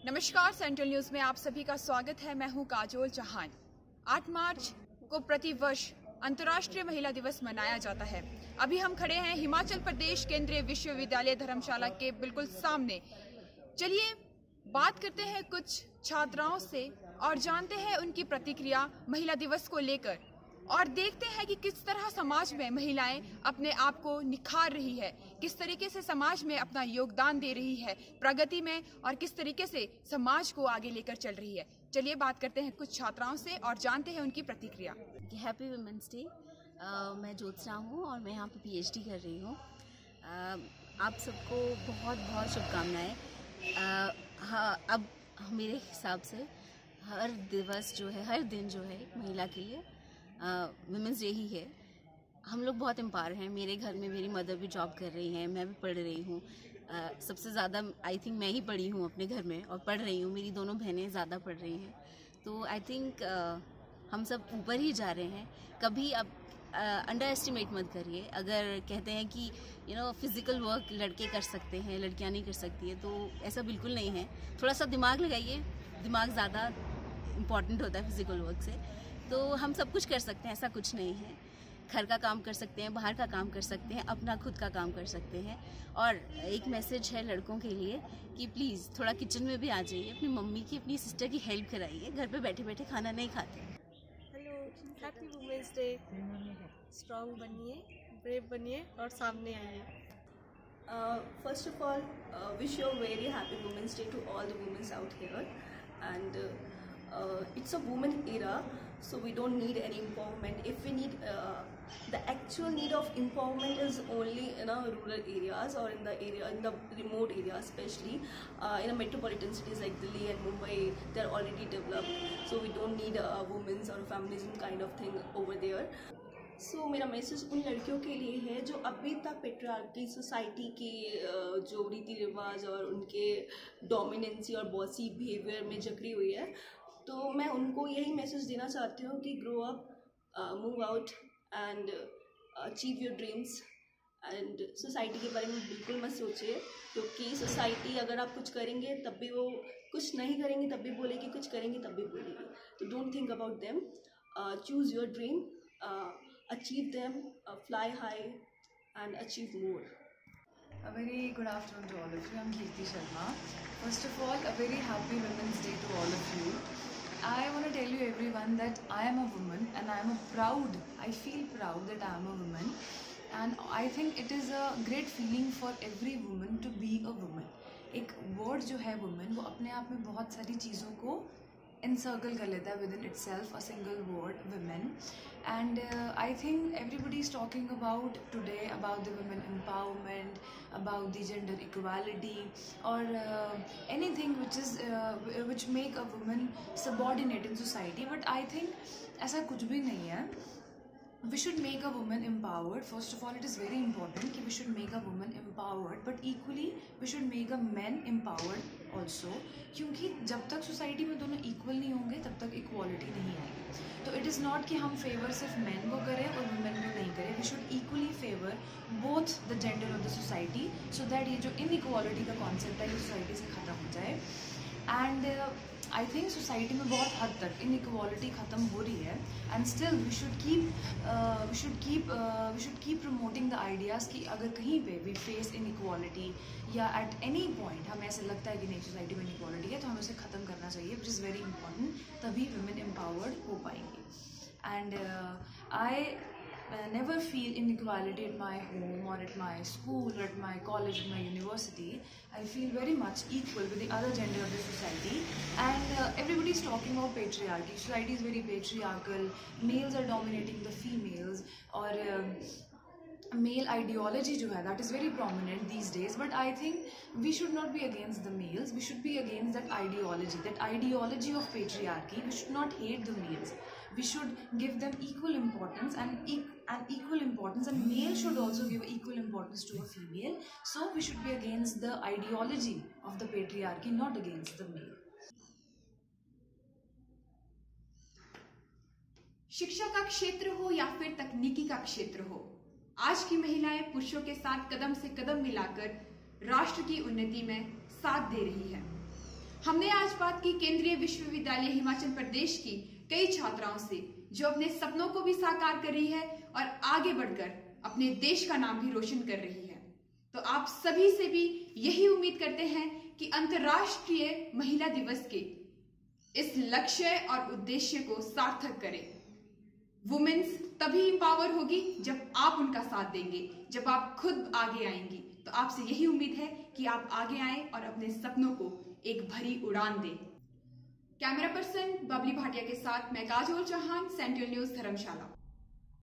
नमस्कार, central news में आप सभी का स्वागत है। मैं हूं काजोल चौहान। 8 मार्च को प्रतिवर्ष अंतर्राष्ट्रीय महिला दिवस मनाया जाता है। अभी हम खड़े हैं हिमाचल प्रदेश केंद्रीय विश्वविद्यालय धर्मशाला के बिल्कुल सामने। चलिए बात करते हैं कुछ छात्राओं से और जानते हैं उनकी प्रतिक्रिया महिला दिवस को लेकर, और देखते हैं कि किस तरह समाज में महिलाएं अपने आप को निखार रही है, किस तरीके से समाज में अपना योगदान दे रही है प्रगति में, और किस तरीके से समाज को आगे लेकर चल रही है। चलिए बात करते हैं कुछ छात्राओं से और जानते हैं उनकी प्रतिक्रिया। Happy women's day. मैं ज्योत्सना हूँ और मैं यहाँ पे पीएचडी कर रही हूँ। आप सबको बहुत बहुत शुभकामनाएं। हाँ, अब मेरे हिसाब से हर दिवस जो है, हर दिन जो है महिला के लिए वुमेंस डे ही है। हम लोग बहुत एम्पावर हैं। मेरे घर में मेरी मदर भी जॉब कर रही हैं, मैं भी पढ़ रही हूँ। सबसे ज़्यादा आई थिंक मैं ही पढ़ी हूँ अपने घर में और पढ़ रही हूँ। मेरी दोनों बहनें ज़्यादा पढ़ रही हैं, तो आई थिंक हम सब ऊपर ही जा रहे हैं। कभी अब अंडर एस्टिमेट मत करिए। अगर कहते हैं कि फिज़िकल वर्क लड़के कर सकते हैं, लड़कियाँ नहीं कर सकती है, तो ऐसा बिल्कुल नहीं है। थोड़ा सा दिमाग लगाइए, दिमाग ज़्यादा इम्पॉर्टेंट होता है फिज़िकल वर्क से। तो हम सब कुछ कर सकते हैं, ऐसा कुछ नहीं है। घर का काम कर सकते हैं, बाहर का काम कर सकते हैं, अपना खुद का काम कर सकते हैं। और एक मैसेज है लड़कों के लिए कि प्लीज़ थोड़ा किचन में भी आ जाइए, अपनी मम्मी की, अपनी सिस्टर की हेल्प कराइए। घर पे बैठे बैठे खाना नहीं खाते। Hello, happy women's day. Strong बनिए, ब्रेव बनिए और सामने आइए। First of all, wish you a very happy Women's Day to all the women out here, and it's a woman era, so we don't need any empowerment. If we need the actual need of empowerment is only in our rural areas or in the remote areas, especially in a metropolitan cities like Delhi and Mumbai. They're already developed, so we don't need a women's or a feminism kind of thing over there. सो मेरा message उन लड़कियों के लिए है जो अभी तक patriarchy society के जो रीति रिवाज और उनके डोमिनेंसी और बॉसी बिहेवियर में जकड़ी हुई है। तो मैं उनको यही मैसेज देना चाहती हूँ कि grow up, move out and achieve your dreams. And society के बारे में बिल्कुल मत सोचिए, क्योंकि सोसाइटी अगर आप कुछ करेंगे तब भी वो, कुछ नहीं करेंगे तब भी बोलेगी, कुछ करेंगे तब भी बोलेगी। तो don't think about them, choose your dream, achieve them, fly high and achieve more. A very good afternoon to all of you. I'm Kirti Sharma. First of all, a very happy Women's Day to all of you. I want to tell you everyone that I am a woman and I feel proud that I am a woman, and I think it is a great feeling for every woman to be a woman. एक word जो है woman, वो अपने आप में बहुत सारी चीज़ों को encircle कर लेता है within itself, a single word women. And I think everybody is talking about today about the women empowerment, about the gender equality, or anything which make a woman subordinate in society. But I think ऐसा कुछ भी नहीं है. We should make a woman empowered. First of all, it is very important that we should make a woman empowered, but equally we should make a man empowered also. क्योंकि जब तक society में दोनों इक्वल नहीं होंगे तब तक equality नहीं आएगी। तो इट इज़ नॉट कि हम फेवर सिर्फ मैन को करें और वुमेन को नहीं करें। We should equally favour both the gender of the society, so that ये जो इनइक्वालिटी का कॉन्सेप्ट है ये सोसाइटी से ख़त्म हो जाए। एंड आई थिंक सोसाइटी में बहुत हद तक इनइक्वालिटी ख़त्म हो रही है, and still we should keep promoting the ideas कि अगर कहीं पे वी फेस इनइक्वालिटी या एट एनी पॉइंट हमें ऐसा लगता है कि नहीं सोसाइटी में इनइक्वालिटी है, तो हमें उसे ख़त्म करना चाहिए, विच इज़ वेरी इंपॉर्टेंट। तभी वुमेन एम्पावर्ड हो पाएंगी। And I never feel inequality at my home or at my school or at my college or my university. I feel very much equal with the other gender of the society. And everybody is talking about patriarchy. Society is very patriarchal. Males are dominating the females, or male ideology जो है that is very prominent these days. But I think we should not be against the males. We should be against that ideology of patriarchy. We should not hate the males. We should give them equal importance, and male should also give equal importance to a female. So we should be against the ideology of the patriarchy, not against the male. शिक्षा का क्षेत्र हो या फिर तकनीकी का क्षेत्र हो, आज की महिलाएं पुरुषों के साथ कदम से कदम मिलाकर राष्ट्र की उन्नति में साथ दे रही है। हमने आज बात की केंद्रीय विश्वविद्यालय हिमाचल प्रदेश की कई छात्राओं से जो अपने सपनों को भी साकार कर रही है और आगे बढ़कर अपने देश का नाम भी रोशन कर रही है। तो आप सभी से भी यही उम्मीद करते हैं कि अंतर्राष्ट्रीय महिला दिवस के इस लक्ष्य और उद्देश्य को सार्थक करें। वुमेन्स तभी पावर होगी जब आप उनका साथ देंगे, जब आप खुद आगे आएंगी। तो आपसे यही उम्मीद है कि आप आगे आएं और अपने सपनों को एक भरी उड़ान दें। कैमरा पर्सन बबली भाटिया के साथ मैं काजोल चौहान, सेंट्रल न्यूज धर्मशाला।